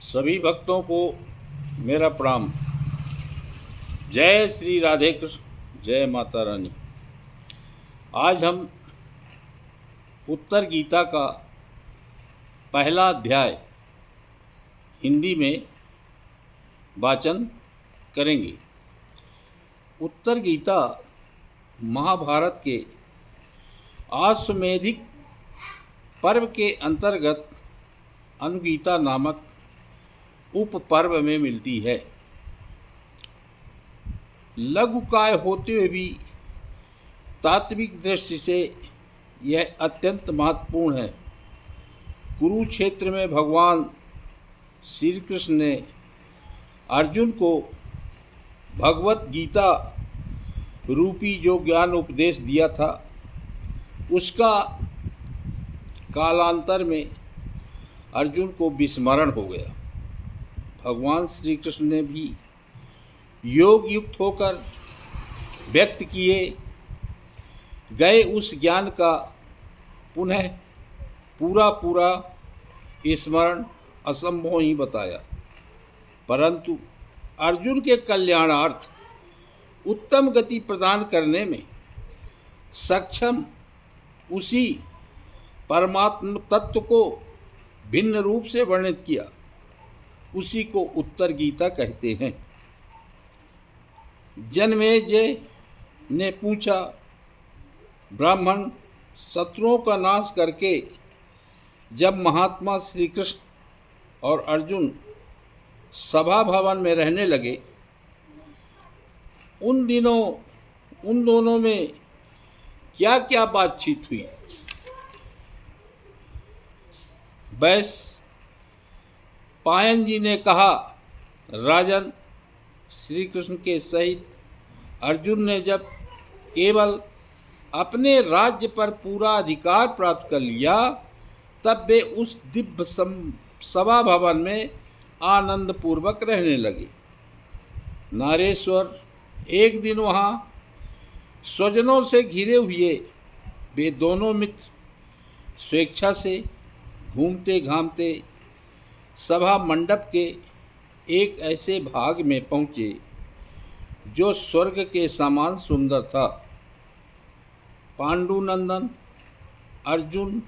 सभी भक्तों को मेरा प्रणाम। जय श्री राधे कृष्ण, जय माता रानी। आज हम उत्तर गीता का पहला अध्याय हिंदी में वाचन करेंगे। उत्तर गीता महाभारत के आश्वमेधिक पर्व के अंतर्गत अनुगीता नामक उप पर्व में मिलती है। लघुकाय होते हुए भी तात्विक दृष्टि से यह अत्यंत महत्वपूर्ण है। कुरुक्षेत्र में भगवान श्री कृष्ण ने अर्जुन को भगवत गीता रूपी जो ज्ञान उपदेश दिया था, उसका कालांतर में अर्जुन को विस्मरण हो गया। भगवान श्री कृष्ण ने भी योग युक्त होकर व्यक्त किए गए उस ज्ञान का पुनः पूरा स्मरण असंभव ही बताया, परंतु अर्जुन के कल्याणार्थ उत्तम गति प्रदान करने में सक्षम उसी परमात्म तत्व को भिन्न रूप से वर्णित किया। उसी को उत्तर गीता कहते हैं। जन्मेजय ने पूछा, ब्राह्मण शत्रुओं का नाश करके जब महात्मा श्री कृष्ण और अर्जुन सभा भवन में रहने लगे, उन दिनों उन दोनों में क्या क्या बातचीत हुई? बैस पायन जी ने कहा, राजन, श्री कृष्ण के सहित अर्जुन ने जब केवल अपने राज्य पर पूरा अधिकार प्राप्त कर लिया, तब वे उस दिव्य सभा भवन में आनंद पूर्वक रहने लगे। नारेश्वर एक दिन वहाँ स्वजनों से घिरे हुए वे दोनों मित्र स्वेच्छा से घूमते घामते सभा मंडप के एक ऐसे भाग में पहुँचे जो स्वर्ग के समान सुंदर था। पांडुनंदन अर्जुन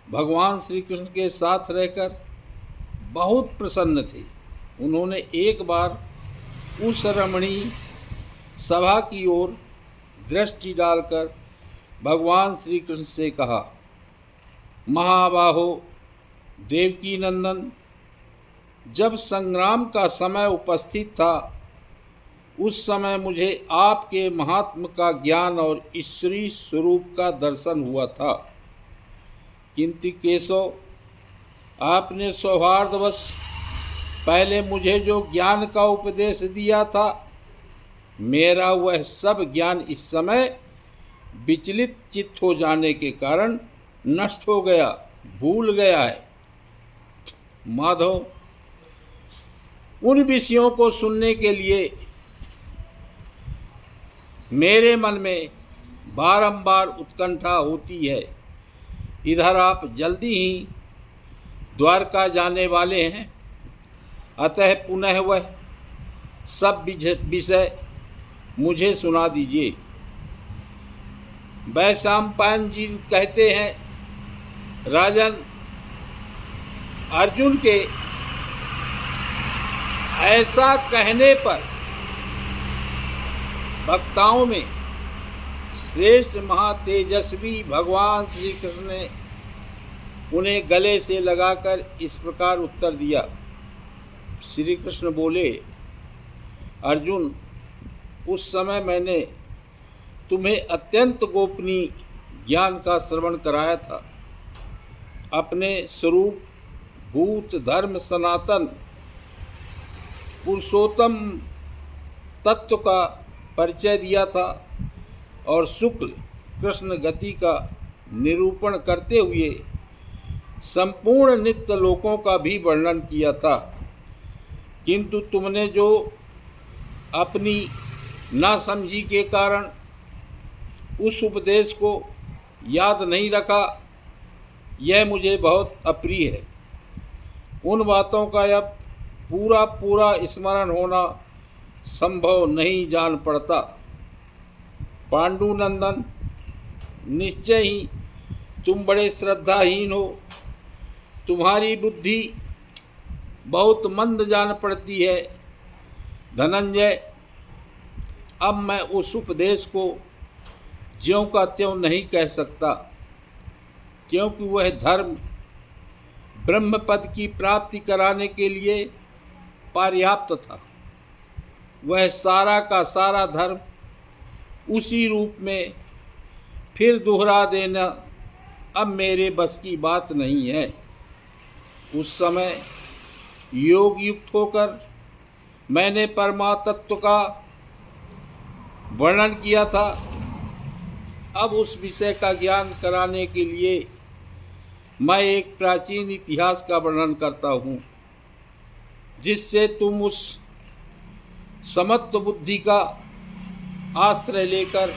भगवान श्री कृष्ण के साथ रहकर बहुत प्रसन्न थे। उन्होंने एक बार उस रमणीय सभा की ओर दृष्टि डालकर भगवान श्री कृष्ण से कहा, महाबाहो देवकी नंदन, जब संग्राम का समय उपस्थित था, उस समय मुझे आपके महात्म का ज्ञान और ईश्वरीय स्वरूप का दर्शन हुआ था, किंतु केशव, आपने सौहार्दवश पहले मुझे जो ज्ञान का उपदेश दिया था, मेरा वह सब ज्ञान इस समय विचलित चित्त हो जाने के कारण नष्ट हो गया, भूल गया है। माधव, उन विषयों को सुनने के लिए मेरे मन में बारंबार उत्कंठा होती है। इधर आप जल्दी ही द्वारका जाने वाले हैं, अतः पुनः वह सब विषय मुझे सुना दीजिए। वैशंपायन जी कहते हैं, राजन, अर्जुन के ऐसा कहने पर वक्ताओं में श्रेष्ठ महातेजस्वी भगवान श्री कृष्ण ने उन्हें गले से लगाकर इस प्रकार उत्तर दिया। श्री कृष्ण बोले, अर्जुन, उस समय मैंने तुम्हें अत्यंत गोपनीय ज्ञान का श्रवण कराया था। अपने स्वरूप भूत धर्म सनातन पुरुषोत्तम तत्व का परिचय दिया था और शुक्ल कृष्ण गति का निरूपण करते हुए संपूर्ण नित्य लोकों का भी वर्णन किया था, किंतु तुमने जो अपनी नासमझी के कारण उस उपदेश को याद नहीं रखा, यह मुझे बहुत अप्रिय है। उन बातों का अब पूरा पूरा स्मरण होना संभव नहीं जान पड़ता। पांडुनंदन, निश्चय ही तुम बड़े श्रद्धाहीन हो। तुम्हारी बुद्धि बहुत मंद जान पड़ती है। धनंजय, अब मैं उस उपदेश को ज्यों का त्यों नहीं कह सकता, क्योंकि वह धर्म ब्रह्म पद की प्राप्ति कराने के लिए पर्याप्त था। वह सारा का सारा धर्म उसी रूप में फिर दोहरा देना अब मेरे बस की बात नहीं है। उस समय योग युक्त होकर मैंने परमात्म का वर्णन किया था। अब उस विषय का ज्ञान कराने के लिए मैं एक प्राचीन इतिहास का वर्णन करता हूँ, जिससे तुम उस समत्व बुद्धि का आश्रय लेकर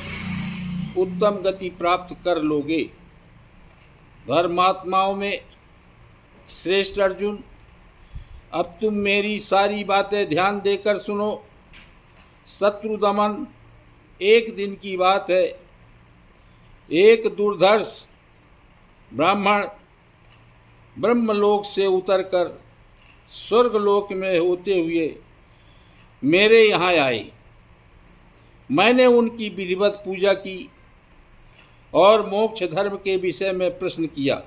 उत्तम गति प्राप्त कर लोगे। धर्मात्माओं में श्रेष्ठ अर्जुन, अब तुम मेरी सारी बातें ध्यान देकर सुनो। शत्रु दमन एक दिन की बात है। एक दुर्धर्ष ब्राह्मण ब्रह्मलोक से उतरकर स्वर्गलोक में होते हुए मेरे यहाँ आए। मैंने उनकी विधिवत पूजा की और मोक्ष धर्म के विषय में प्रश्न किया।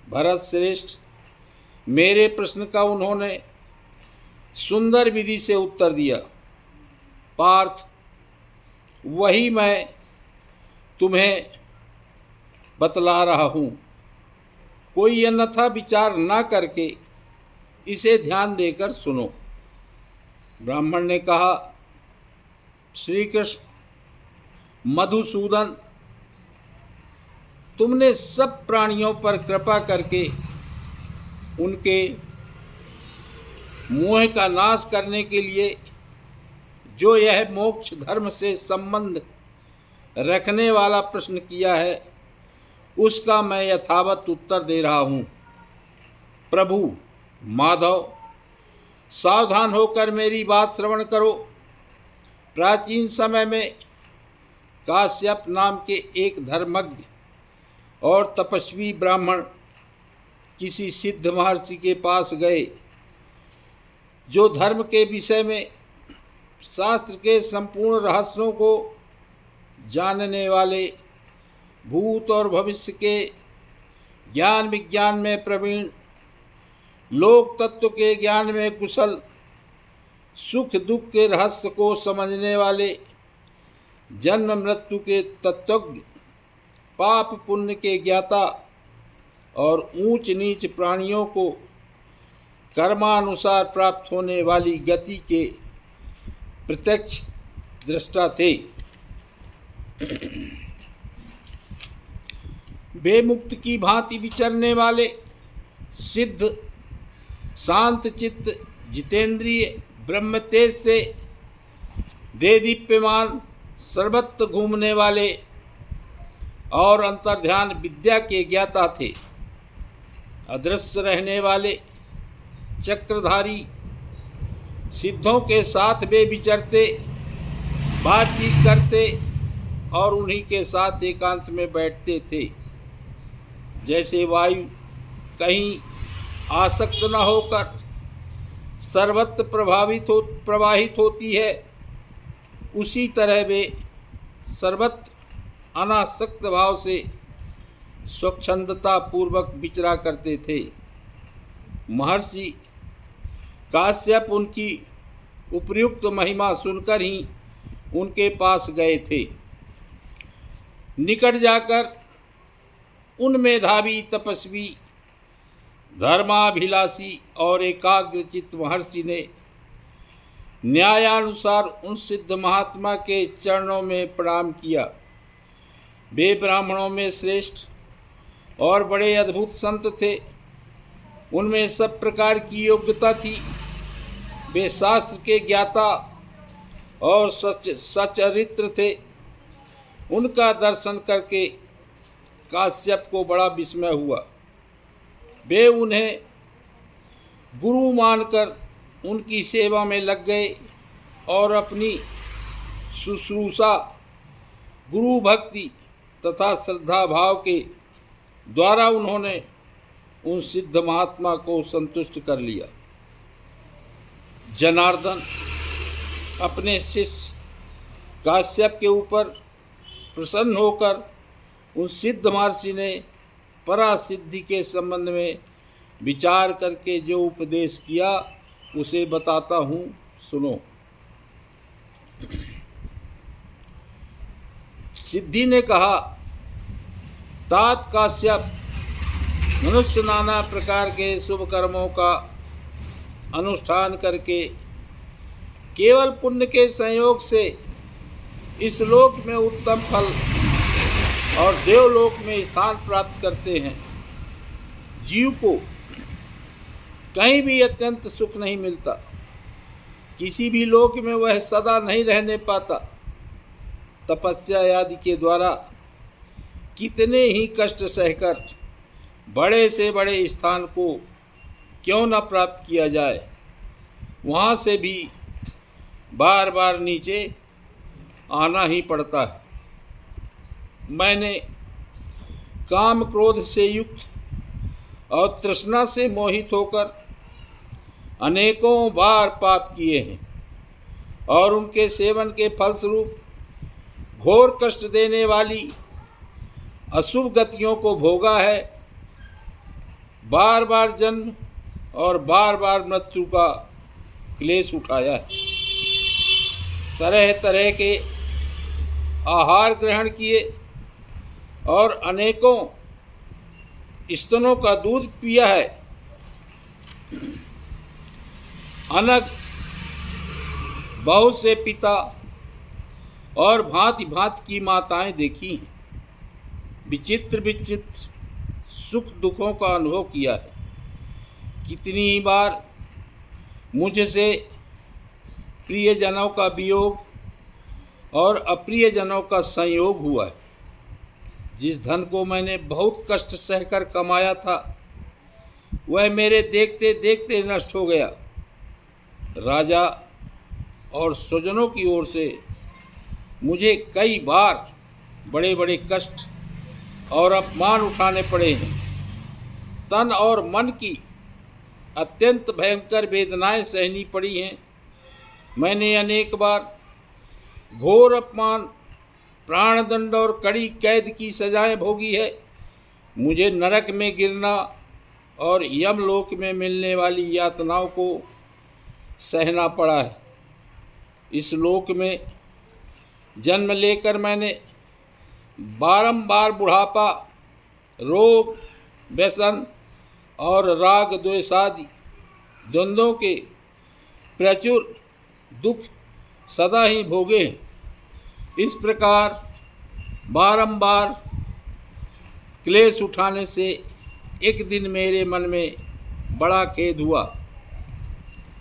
भरत श्रेष्ठ, मेरे प्रश्न का उन्होंने सुंदर विधि से उत्तर दिया। पार्थ, वही मैं तुम्हें बतला रहा हूँ। कोई अन्यथा विचार न करके इसे ध्यान देकर सुनो। ब्राह्मण ने कहा, श्री कृष्ण, मधुसूदन, तुमने सब प्राणियों पर कृपा करके उनके मोह का नाश करने के लिए जो यह मोक्ष धर्म से संबंध रखने वाला प्रश्न किया है, उसका मैं यथावत उत्तर दे रहा हूँ। प्रभु माधव, सावधान होकर मेरी बात श्रवण करो। प्राचीन समय में काश्यप नाम के एक धर्मज्ञ और तपस्वी ब्राह्मण किसी सिद्ध महर्षि के पास गए, जो धर्म के विषय में शास्त्र के संपूर्ण रहस्यों को जानने वाले, भूत और भविष्य के ज्ञान विज्ञान में प्रवीण, लोक तत्व के ज्ञान में कुशल, सुख दुख के रहस्य को समझने वाले, जन्म मृत्यु के तत्वज्ञ, पाप पुण्य के ज्ञाता और ऊंच नीच प्राणियों को कर्मानुसार प्राप्त होने वाली गति के प्रत्यक्ष दृष्टा थे। वे मुक्त की भांति विचरने वाले, सिद्ध, शांत चित्त, जितेंद्रिय, ब्रह्म तेज से देदीप्यमान, सर्वत्र घूमने वाले और अंतर्ध्यान विद्या के ज्ञाता थे। अदृश्य रहने वाले, चक्रधारी, सिद्धों के साथ वे विचरते, बातचीत करते और उन्हीं के साथ एकांत में बैठते थे। जैसे वायु कहीं आसक्त न होकर सर्वत्र प्रवाहित होती है, उसी तरह वे सर्वत्र अनासक्त भाव से स्वच्छंदता पूर्वक विचरा करते थे। महर्षि काश्यप उनकी उपर्युक्त महिमा सुनकर ही उनके पास गए थे। निकट जाकर उन मेधावी, तपस्वी, धर्माभिलाषी और एकाग्रचित्त महर्षि ने न्यायानुसार उन सिद्ध महात्मा के चरणों में प्रणाम किया। वे ब्राह्मणों में श्रेष्ठ और बड़े अद्भुत संत थे। उनमें सब प्रकार की योग्यता थी। वे शास्त्र के ज्ञाता और सचरित्र थे। उनका दर्शन करके काश्यप को बड़ा विस्मय हुआ। वे उन्हें गुरु मानकर उनकी सेवा में लग गए और अपनी शुश्रूषा गुरु भक्ति तथा श्रद्धा भाव के द्वारा उन्होंने उन सिद्ध महात्मा को संतुष्ट कर लिया। जनार्दन अपने शिष्य काश्यप के ऊपर प्रसन्न होकर उन सिद्ध महर्षि ने परासिद्धि के संबंध में विचार करके जो उपदेश किया उसे बताता हूँ, सुनो। सिद्धि ने कहा, तात काश्यप, मनुष्य नाना प्रकार के शुभ कर्मों का अनुष्ठान करके केवल पुण्य के संयोग से इस लोक में उत्तम फल और देवलोक में स्थान प्राप्त करते हैं। जीव को कहीं भी अत्यंत सुख नहीं मिलता, किसी भी लोक में वह सदा नहीं रहने पाता। तपस्या आदि के द्वारा कितने ही कष्ट सहकर बड़े से बड़े स्थान को क्यों न प्राप्त किया जाए, वहाँ से भी बार बार नीचे आना ही पड़ता है। मैंने काम क्रोध से युक्त और तृष्णा से मोहित होकर अनेकों बार पाप किए हैं और उनके सेवन के फलस्वरूप घोर कष्ट देने वाली अशुभ गतियों को भोगा है। बार बार जन्म और बार बार मृत्यु का क्लेश उठाया है। तरह तरह के आहार ग्रहण किए और अनेकों स्तनों का दूध पिया है। अनग बहुत से पिता और भांति भांति की माताएं देखी हैं। विचित्र विचित्र सुख दुखों का अनुभव किया है। कितनी ही बार मुझसे प्रियजनों का वियोग और अप्रियजनों का संयोग हुआ है। जिस धन को मैंने बहुत कष्ट सहकर कमाया था वह मेरे देखते देखते नष्ट हो गया। राजा और स्वजनों की ओर से मुझे कई बार बड़े बड़े कष्ट और अपमान उठाने पड़े हैं। तन और मन की अत्यंत भयंकर वेदनाएं सहनी पड़ी हैं। मैंने अनेक बार घोर अपमान, प्राणदंड और कड़ी कैद की सजाएं भोगी है। मुझे नरक में गिरना और यमलोक में मिलने वाली यातनाओं को सहना पड़ा है। इस लोक में जन्म लेकर मैंने बारंबार बुढ़ापा, रोग, व्यसन और राग द्वेषादि द्वंद्वों के प्रचुर दुख सदा ही भोगे हैं। इस प्रकार बारंबार क्लेश उठाने से एक दिन मेरे मन में बड़ा खेद हुआ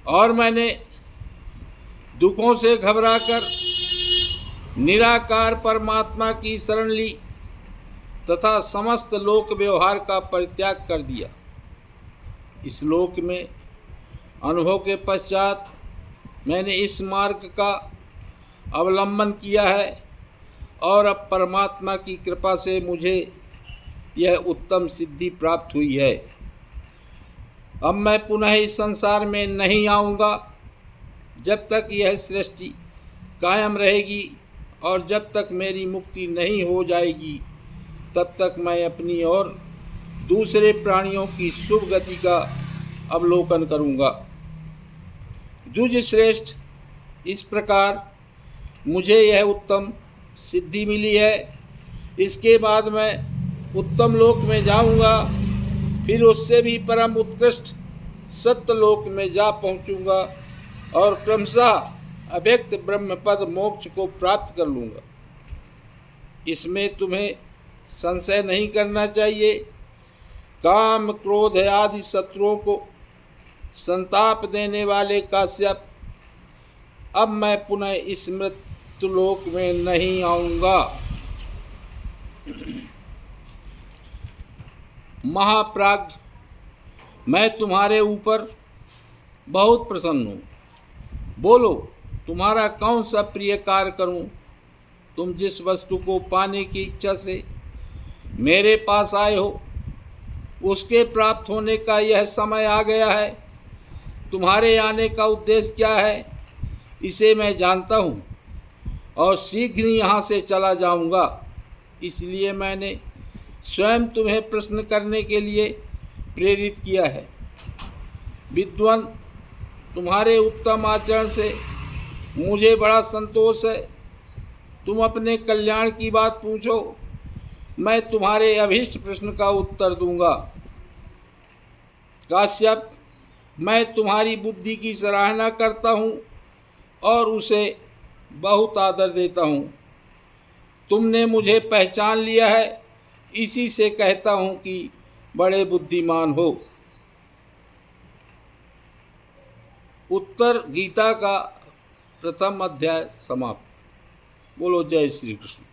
और मैंने दुखों से घबराकर निराकार परमात्मा की शरण ली तथा समस्त लोक व्यवहार का परित्याग कर दिया। इस लोक में अनुभव के पश्चात मैंने इस मार्ग का अवलंबन किया है और अब परमात्मा की कृपा से मुझे यह उत्तम सिद्धि प्राप्त हुई है। अब मैं पुनः इस संसार में नहीं आऊँगा। जब तक यह सृष्टि कायम रहेगी और जब तक मेरी मुक्ति नहीं हो जाएगी तब तक मैं अपनी और दूसरे प्राणियों की शुभ गति का अवलोकन करूँगा। द्विज श्रेष्ठ, इस प्रकार मुझे यह उत्तम सिद्धि मिली है। इसके बाद मैं उत्तम लोक में जाऊंगा, फिर उससे भी परम उत्कृष्ट सत्य लोक में जा पहुंचूंगा और क्रमशः अव्यक्त ब्रह्म पद मोक्ष को प्राप्त कर लूँगा। इसमें तुम्हें संशय नहीं करना चाहिए। काम, क्रोध आदि शत्रुओं को संताप देने वाले काश्यप, अब मैं पुनः इस मृत्युलोक में नहीं आऊँगा। महाप्राज्ञ, मैं तुम्हारे ऊपर बहुत प्रसन्न हूँ। बोलो, तुम्हारा कौन सा प्रिय कार्य करूँ? तुम जिस वस्तु को पाने की इच्छा से मेरे पास आए हो, उसके प्राप्त होने का यह समय आ गया है। तुम्हारे आने का उद्देश्य क्या है, इसे मैं जानता हूँ और शीघ्र ही यहाँ से चला जाऊँगा। इसलिए मैंने स्वयं तुम्हें प्रश्न करने के लिए प्रेरित किया है। विद्वान, तुम्हारे उत्तम आचरण से मुझे बड़ा संतोष है। तुम अपने कल्याण की बात पूछो, मैं तुम्हारे अभीष्ट प्रश्न का उत्तर दूंगा। काश्यप, मैं तुम्हारी बुद्धि की सराहना करता हूँ और उसे बहुत आदर देता हूँ। तुमने मुझे पहचान लिया है, इसी से कहता हूँ कि बड़े बुद्धिमान हो। उत्तर गीता का प्रथम अध्याय समाप्त। बोलो जय श्री कृष्ण।